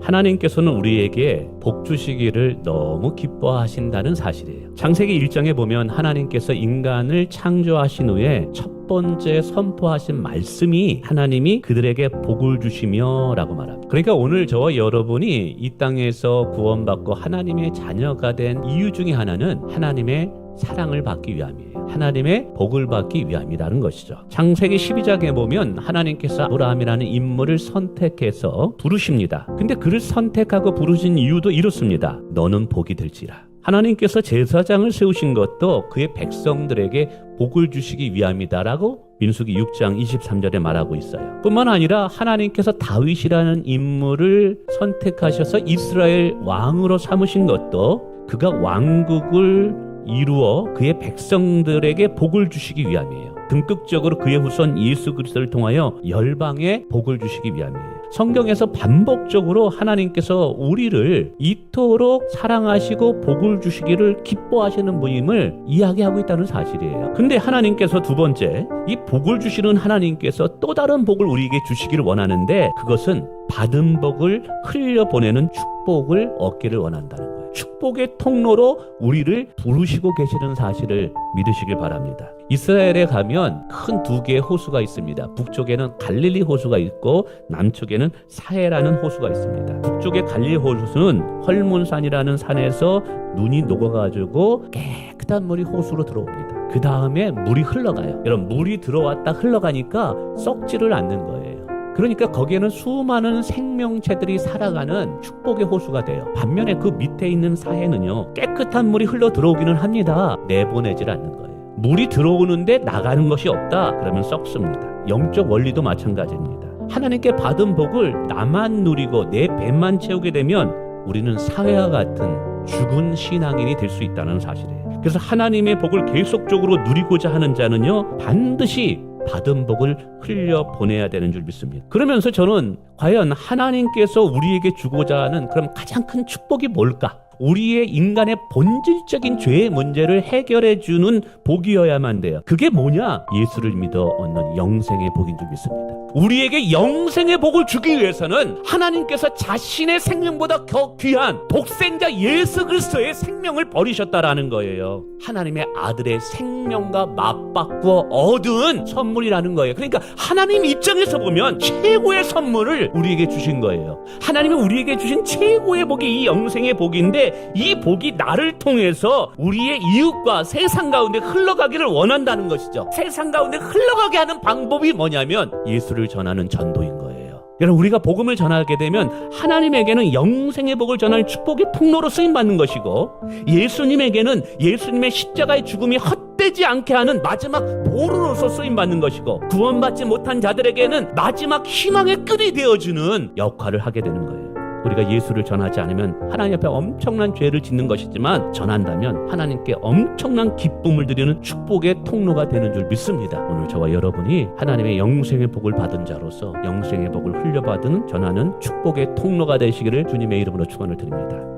하나님께서는 우리에게 복 주시기를 너무 기뻐하신다는 사실이에요. 창세기 1장에 보면 하나님께서 인간을 창조하신 후에 첫 번째 선포하신 말씀이 하나님이 그들에게 복을 주시며 라고 말합니다. 그러니까 오늘 저와 여러분이 이 땅에서 구원받고 하나님의 자녀가 된 이유 중에 하나는 하나님의 사랑을 받기 위함이에요. 하나님의 복을 받기 위함이라는 것이죠. 창세기 12장에 보면 하나님께서 아브라함이라는 인물을 선택해서 부르십니다. 근데 그를 선택하고 부르신 이유도 이렇습니다. 너는 복이 될지라. 하나님께서 제사장을 세우신 것도 그의 백성들에게 복을 주시기 위함이다라고 민수기 6장 23절에 말하고 있어요. 뿐만 아니라 하나님께서 다윗이라는 인물을 선택하셔서 이스라엘 왕으로 삼으신 것도 그가 왕국을 이루어 그의 백성들에게 복을 주시기 위함이에요. 등극적으로 그의 후손 예수 그리스도를 통하여 열방에 복을 주시기 위함이에요. 성경에서 반복적으로 하나님께서 우리를 이토록 사랑하시고 복을 주시기를 기뻐하시는 분임을 이야기하고 있다는 사실이에요. 근데 하나님께서 두 번째, 이 복을 주시는 하나님께서 또 다른 복을 우리에게 주시기를 원하는데 그것은 받은 복을 흘려보내는 축복을 얻기를 원한다는 거예요. 축복의 통로로 우리를 부르시고 계시는 사실을 믿으시길 바랍니다. 이스라엘에 가면 큰 두 개의 호수가 있습니다. 북쪽에는 갈릴리 호수가 있고 남쪽에는 사해라는 호수가 있습니다. 북쪽의 갈릴리 호수는 헐몬산이라는 산에서 눈이 녹아가지고 깨끗한 물이 호수로 들어옵니다. 그 다음에 물이 흘러가요. 여러분, 물이 들어왔다 흘러가니까 썩지를 않는 거예요. 그러니까 거기에는 수많은 생명체들이 살아가는 축복의 호수가 돼요. 반면에 그 밑에 있는 사해는요, 깨끗한 물이 흘러 들어오기는 합니다. 내보내질 않는 거예요. 물이 들어오는데 나가는 것이 없다 그러면 썩습니다. 영적 원리도 마찬가지입니다. 하나님께 받은 복을 나만 누리고 내 배만 채우게 되면 우리는 사회와 같은 죽은 신앙인이 될 수 있다는 사실이에요. 그래서 하나님의 복을 계속적으로 누리고자 하는 자는요, 반드시 받은 복을 흘려보내야 되는 줄 믿습니다. 그러면서 저는 과연 하나님께서 우리에게 주고자 하는 그럼 가장 큰 축복이 뭘까? 우리의 인간의 본질적인 죄의 문제를 해결해주는 복이어야만 돼요. 그게 뭐냐? 예수를 믿어 얻는 영생의 복인 줄 믿습니다. 우리에게 영생의 복을 주기 위해서는 하나님께서 자신의 생명보다 더 귀한 독생자 예수 그리스도의 생명을 버리셨다라는 거예요. 하나님의 아들의 생명과 맞바꾸어 얻은 선물이라는 거예요. 그러니까 하나님 입장에서 보면 최고의 선물을 우리에게 주신 거예요. 하나님이 우리에게 주신 최고의 복이 이 영생의 복인데 이 복이 나를 통해서 우리의 이웃과 세상 가운데 흘러가기를 원한다는 것이죠. 세상 가운데 흘러가게 하는 방법이 뭐냐면 예수를 전하는 전도인 거예요. 여러분, 우리가 복음을 전하게 되면 하나님에게는 영생의 복을 전할 축복의 통로로 쓰임받는 것이고, 예수님에게는 예수님의 십자가의 죽음이 헛되지 않게 하는 마지막 보루로서 쓰임받는 것이고, 구원받지 못한 자들에게는 마지막 희망의 끈이 되어주는 역할을 하게 되는 거예요. 우리가 예수를 전하지 않으면 하나님 앞에 엄청난 죄를 짓는 것이지만 전한다면 하나님께 엄청난 기쁨을 드리는 축복의 통로가 되는 줄 믿습니다. 오늘 저와 여러분이 하나님의 영생의 복을 받은 자로서 영생의 복을 흘려받은 전하는 축복의 통로가 되시기를 주님의 이름으로 축원을 드립니다.